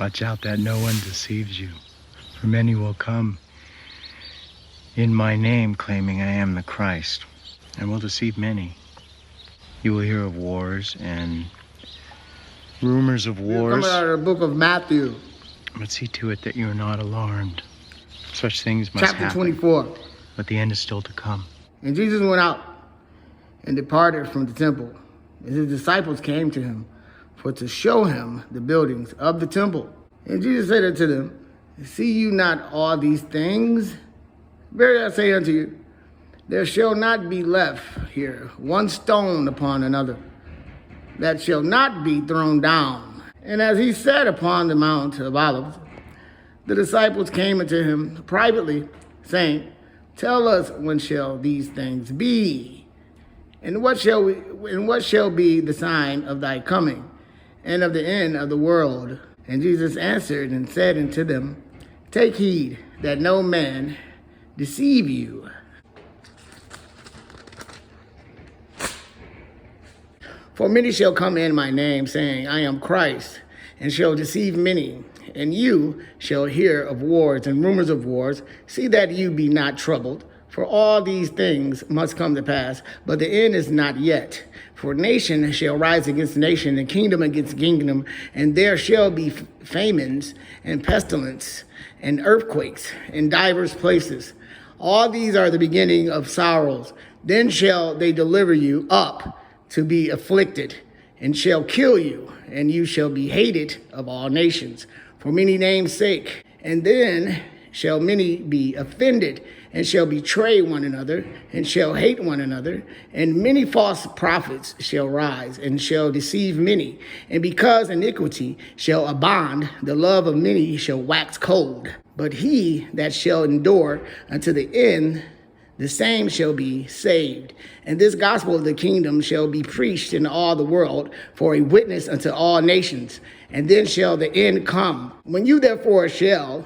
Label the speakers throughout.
Speaker 1: Watch out that no one deceives you, for many will come in my name claiming I am the Christ, and will deceive many. You will hear of wars and rumors of wars.
Speaker 2: Coming out of the book of Matthew.
Speaker 1: But see to it that you are not alarmed. Such things must happen.
Speaker 2: Chapter 24.
Speaker 1: But the end is still to come.
Speaker 2: And Jesus went out and departed from the temple. And his disciples came to him for to show him the buildings of the temple. And Jesus said unto them, see you not all these things? Verily I say unto you, there shall not be left here one stone upon another, that shall not be thrown down. And as he sat upon the Mount of Olives, the disciples came unto him privately, saying, tell us, when shall these things be? And what shall be the sign of thy coming, and of the end of the world? And Jesus answered and said unto them, take heed that no man deceive you. For many shall come in my name, saying, I am Christ, and shall deceive many. And you shall hear of wars and rumors of wars. See that you be not troubled, for all these things must come to pass, but the end is not yet. For nation shall rise against nation, and kingdom against kingdom, and there shall be famines and pestilence and earthquakes in divers places. All these are the beginning of sorrows. Then shall they deliver you up to be afflicted, and shall kill you, and you shall be hated of all nations for many names' sake. And then shall many be offended, and shall betray one another, and shall hate one another. And many false prophets shall rise, and shall deceive many. And because iniquity shall abound, the love of many shall wax cold. But he that shall endure unto the end, the same shall be saved. And this gospel of the kingdom shall be preached in all the world for a witness unto all nations. And then shall the end come. When you therefore shall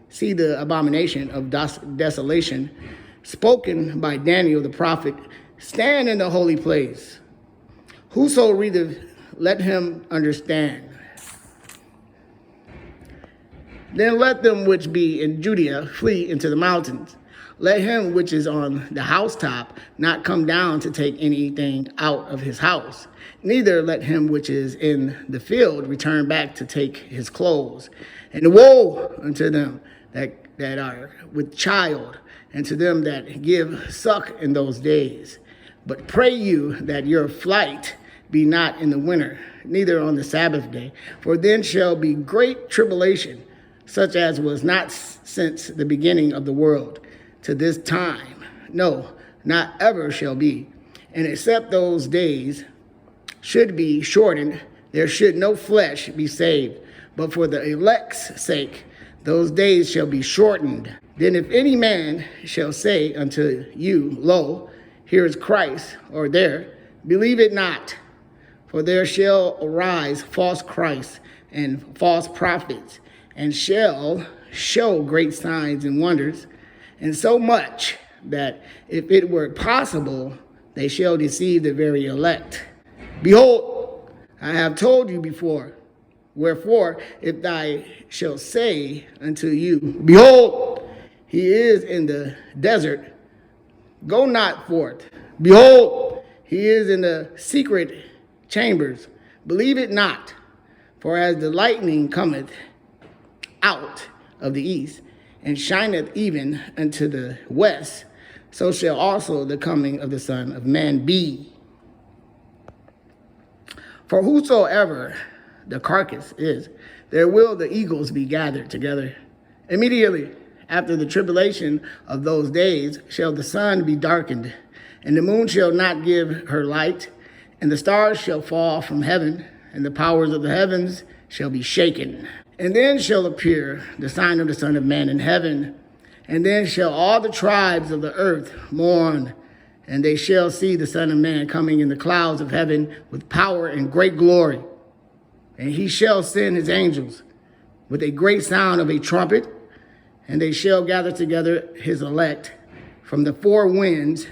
Speaker 2: see the abomination of desolation spoken by Daniel the prophet, stand in the holy place. Whoso readeth, let him understand. Then let them which be in Judea flee into the mountains. Let him which is on the housetop not come down to take anything out of his house. Neither let him which is in the field return back to take his clothes. And woe unto them that are with child, and to them that give suck in those days. But pray you that your flight be not in the winter, neither on the Sabbath day. For then shall be great tribulation, such as was not since the beginning of the world to this time, no, not ever shall be. And except those days should be shortened, there should no flesh be saved. But for the elect's sake, those days shall be shortened. Then if any man shall say unto you, lo, here is Christ, or there, believe it not. For there shall arise false Christs and false prophets, and shall show great signs and wonders, and so much that if it were possible, they shall deceive the very elect. Behold, I have told you before. Wherefore, if thou shalt say unto you, behold, he is in the desert, go not forth. Behold, he is in the secret chambers, believe it not. For as the lightning cometh out of the east, and shineth even unto the west, so shall also the coming of the Son of Man be. For whosoever the carcass is, there will the eagles be gathered together. Immediately after the tribulation of those days shall the sun be darkened, and the moon shall not give her light, and the stars shall fall from heaven, and the powers of the heavens shall be shaken. And then shall appear the sign of the Son of Man in heaven. And then shall all the tribes of the earth mourn, and they shall see the Son of Man coming in the clouds of heaven with power and great glory. And he shall send his angels with a great sound of a trumpet, and they shall gather together his elect from the four winds,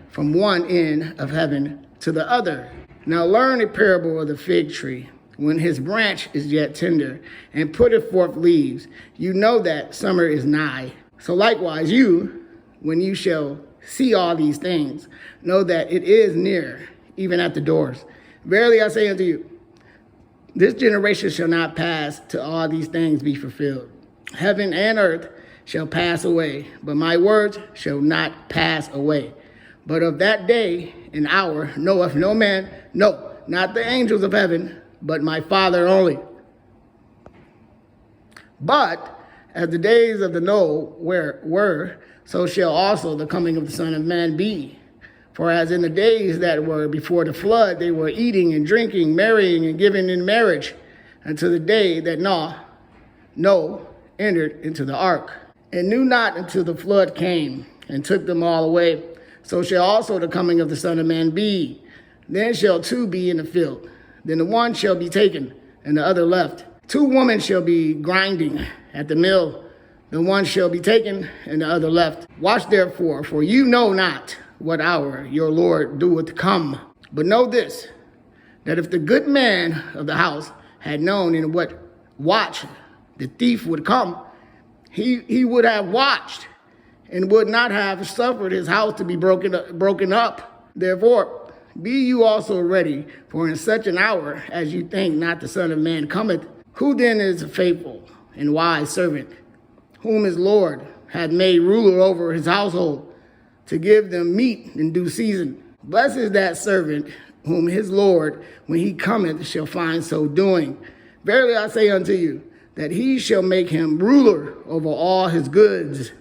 Speaker 2: from one end of heaven to the other. Now learn a parable of the fig tree. when his branch is yet tender, and putteth forth leaves, you know that summer is nigh. So likewise you, when you shall see all these things, know that it is near, even at the doors. Verily I say unto you, this generation shall not pass till all these things be fulfilled. Heaven and earth shall pass away, but my words shall not pass away. But of that day and hour knoweth no man, no, not the angels of heaven, but my Father only. But as the days of the Noah were, so shall also the coming of the Son of Man be. For as in the days that were before the flood, they were eating and drinking, marrying and giving in marriage, until the day that Noah entered into the ark, and knew not until the flood came and took them all away. So shall also the coming of the Son of Man be. Then shall two be in the field. Then the one shall be taken, and the other left. Two women shall be grinding at the mill. The one shall be taken, and the other left. Watch therefore, for you know not what hour your Lord doeth come. But know this, that if the good man of the house had known in what watch the thief would come, he would have watched and would not have suffered his house to be broken up. Therefore, be you also ready, for in such an hour as you think not the Son of Man cometh. Who then is a faithful and wise servant, whom his Lord hath made ruler over his household, to give them meat in due season? Blessed is that servant whom his Lord, when he cometh, shall find so doing. Verily I say unto you, that he shall make him ruler over all his goods.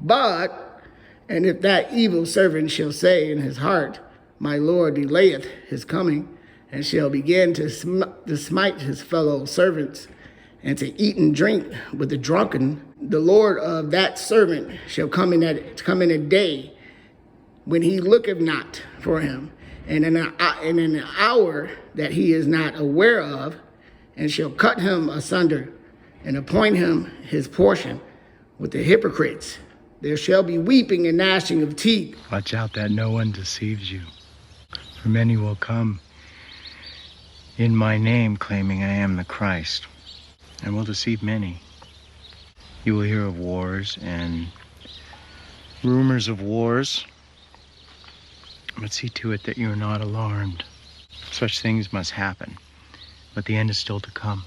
Speaker 2: But, and if that evil servant shall say in his heart, my Lord delayeth his coming, and shall begin to smite his fellow servants, and to eat and drink with the drunken, the Lord of that servant shall come in a day when he looketh not for him, and in an hour that he is not aware of, and shall cut him asunder, and appoint him his portion with the hypocrites. There shall be weeping and gnashing of teeth.
Speaker 1: Watch out that no one deceives you, for many will come in my name, claiming I am the Christ, and will deceive many. You will hear of wars and rumors of wars, but see to it that you are not alarmed. Such things must happen, but the end is still to come.